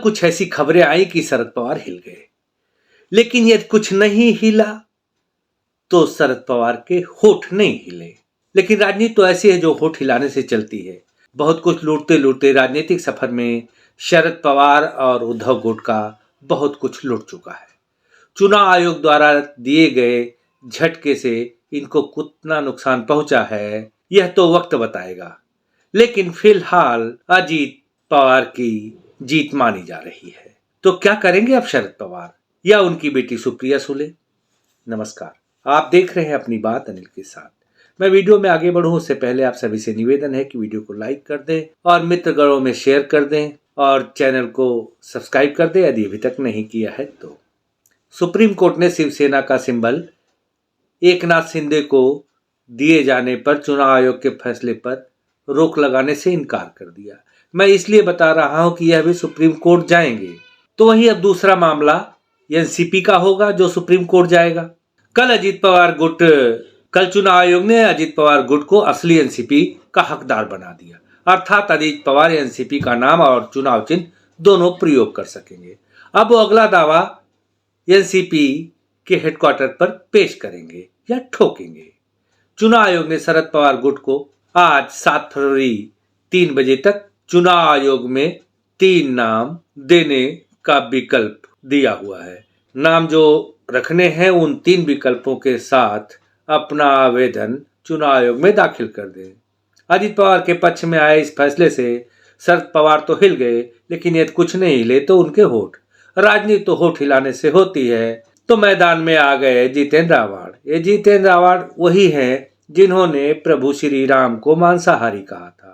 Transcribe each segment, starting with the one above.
कुछ ऐसी खबरें आई कि शरद पवार हिल गए। लेकिन यदि कुछ नहीं हिला तो शरद पवार के होठ नहीं हिले। लेकिन राजनीति तो ऐसी है जो होठ हिलाने से चलती है। बहुत कुछ लूटते लूटते राजनीतिक सफर में शरद पवार और उद्धव गुट का बहुत कुछ लुट चुका है। चुनाव आयोग द्वारा दिए गए झटके से इनको कितना नुकसान पहुंचा है यह तो वक्त बताएगा। लेकिन फिलहाल अजीत पवार की जीत मानी जा रही है। तो क्या करेंगे अब शरद पवार या उनकी बेटी सुप्रिया सुले? नमस्कार, आप देख रहे हैं अपनी बात अनिल के साथ। मैं वीडियो में आगे बढ़ूं उससे पहले आप सभी से निवेदन है कि वीडियो को लाइक कर दें और मित्रगणों में शेयर कर दें और चैनल को सब्सक्राइब कर दें यदि अभी तक नहीं किया है तो। सुप्रीम कोर्ट ने शिवसेना का सिंबल एकनाथ शिंदे को दिए जाने पर चुनाव आयोग के फैसले पर रोक लगाने से इनकार कर दिया। मैं इसलिए बता रहा हूं कि यह भी सुप्रीम कोर्ट जाएंगे। तो वही अब दूसरा मामला एनसीपी का होगा जो सुप्रीम कोर्ट जाएगा। कल चुनाव आयोग ने अजीत पवार गुट को असली एनसीपी का हकदार बना दिया, अर्थात अजीत पवार एनसीपी का नाम और चुनाव चिन्ह दोनों प्रयोग कर सकेंगे। अब वो अगला दावा एनसीपी के हेडक्वार्टर पर पेश करेंगे या ठोकेंगे। चुनाव आयोग ने शरद पवार गुट को आज 7 फरवरी 3 बजे तक चुनाव आयोग में 3 नाम देने का विकल्प दिया हुआ है। नाम जो रखने हैं उन 3 विकल्पों के साथ अपना आवेदन चुनाव आयोग में दाखिल कर दें। अजीत पवार के पक्ष में आए इस फैसले से शरद पवार तो हिल गए, लेकिन यदि कुछ नहीं हिले तो उनके होठ। राजनीति तो होठ हिलाने से होती है। तो मैदान में आ गए जितेंद्र आव्हाड। ये जितेंद्र आव्हाड वही हैं जिन्होंने प्रभु श्री राम को मांसाहारी कहा था।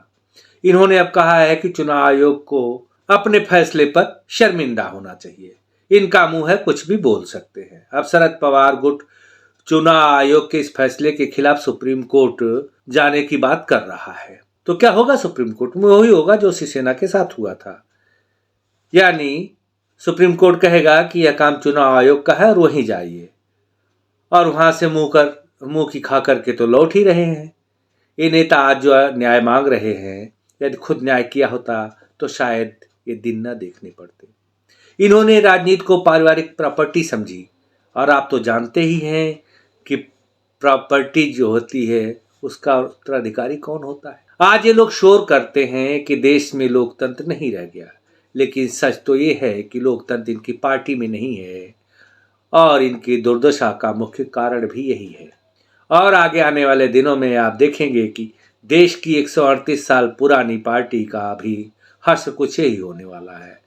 इन्होंने अब कहा है कि चुनाव आयोग को अपने फैसले पर शर्मिंदा होना चाहिए। इनका मुंह है, कुछ भी बोल सकते हैं। अब शरद पवार गुट चुनाव आयोग के इस फैसले के खिलाफ सुप्रीम कोर्ट जाने की बात कर रहा है। तो क्या होगा सुप्रीम कोर्ट में? वही होगा जो शिवसेना के साथ हुआ था। यानी सुप्रीम कोर्ट कहेगा कि यह काम चुनाव आयोग का है और वहीं जाइए, और वहां से मुंह की खा करके तो लौट ही रहे हैं। ये नेता आज जो न्याय मांग रहे हैं, यदि खुद न्याय किया होता तो शायद ये दिन न देखने पड़ते। इन्होंने राजनीति को पारिवारिक प्रॉपर्टी समझी, और आप तो जानते ही हैं कि प्रॉपर्टी जो होती है उसका उत्तराधिकारी कौन होता है। आज ये लोग शोर करते हैं कि देश में लोकतंत्र नहीं रह गया, लेकिन सच तो ये है कि लोकतंत्र इनकी पार्टी में नहीं है, और इनकी दुर्दशा का मुख्य कारण भी यही है। और आगे आने वाले दिनों में आप देखेंगे कि देश की 138 साल पुरानी पार्टी का भी हर्ष कुछ ही होने वाला है।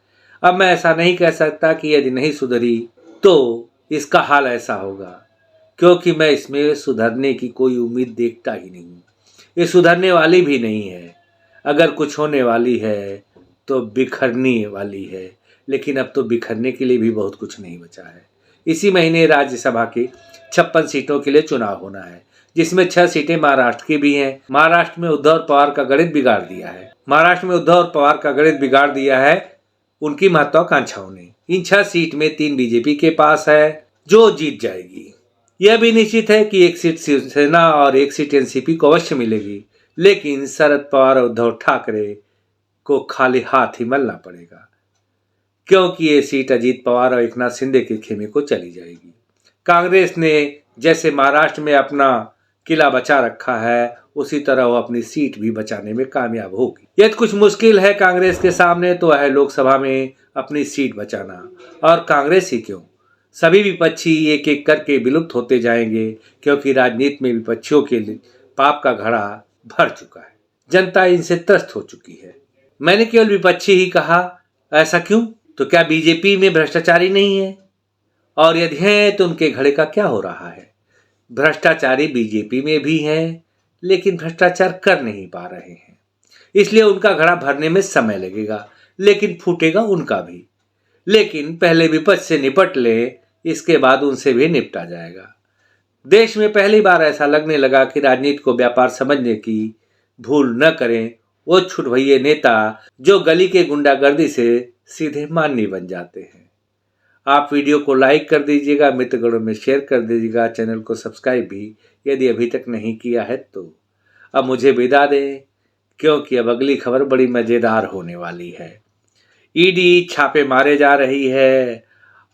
अब मैं ऐसा नहीं कह सकता कि यदि नहीं सुधरी तो इसका हाल ऐसा होगा, क्योंकि मैं इसमें सुधरने की कोई उम्मीद देखता ही नहीं। ये सुधरने वाली भी नहीं है। अगर कुछ होने वाली है तो बिखरने वाली है, लेकिन अब तो बिखरने के लिए भी बहुत कुछ नहीं बचा है। इसी महीने राज्यसभा की 56 सीटों के लिए चुनाव होना है, जिसमें 6 सीटें महाराष्ट्र की भी हैं। महाराष्ट्र में उद्धव पवार का गणित बिगाड़ दिया है उनकी महत्वाकांक्षाओं ने। इन 6 सीट में 3 बीजेपी के पास है जो जीत जाएगी। यह भी निश्चित है कि 1 सीट शिवसेना और 1 सीट एनसीपी को अवश्य मिलेगी, लेकिन शरद पवार और उद्धव ठाकरे को खाली हाथ ही मलना पड़ेगा, क्योंकि ये सीट अजीत पवार और एकनाथ शिंदे के खेमे को चली जाएगी। कांग्रेस ने जैसे महाराष्ट्र में अपना किला बचा रखा है, उसी तरह वो अपनी सीट भी बचाने में कामयाब होगी। यदि कुछ मुश्किल है कांग्रेस के सामने तो है लोकसभा में अपनी सीट बचाना। और कांग्रेस ही क्यों, सभी विपक्षी एक एक करके विलुप्त होते जाएंगे, क्योंकि राजनीति में विपक्षियों के लिए पाप का घड़ा भर चुका है। जनता इनसे त्रस्त हो चुकी है। मैंने केवल विपक्षी ही कहा, ऐसा क्यों? तो क्या बीजेपी में भ्रष्टाचारी नहीं है? और यदि हैं तो उनके घड़े का क्या हो रहा है? भ्रष्टाचारी बीजेपी में भी हैं, लेकिन भ्रष्टाचार कर नहीं पा रहे हैं, इसलिए उनका घड़ा भरने में समय लगेगा, लेकिन फूटेगा उनका भी। लेकिन पहले विपक्ष से निपट ले, इसके बाद उनसे भी निपटा जाएगा। देश में पहली बार ऐसा लगने लगा कि राजनीति को व्यापार समझने की भूल न करें वो छुटभइये नेता जो गली के गुंडागर्दी से सीधे माननीय बन जाते हैं। आप वीडियो को लाइक कर दीजिएगा, मित्रगणों में शेयर कर दीजिएगा, चैनल को सब्सक्राइब भी यदि अभी तक नहीं किया है तो। अब मुझे विदा दें, क्योंकि अब अगली खबर बड़ी मज़ेदार होने वाली है। ईडी छापे मारे जा रही है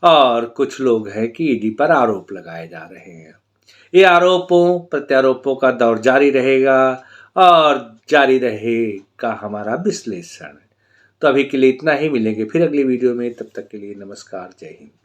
और कुछ लोग हैं कि ईडी पर आरोप लगाए जा रहे हैं। ये आरोपों प्रत्यारोपों का दौर जारी रहेगा और जारी रहेगा हमारा विश्लेषण। तो अभी के लिए इतना ही, मिलेंगे फिर अगली वीडियो में। तब तक के लिए नमस्कार, जय हिंद।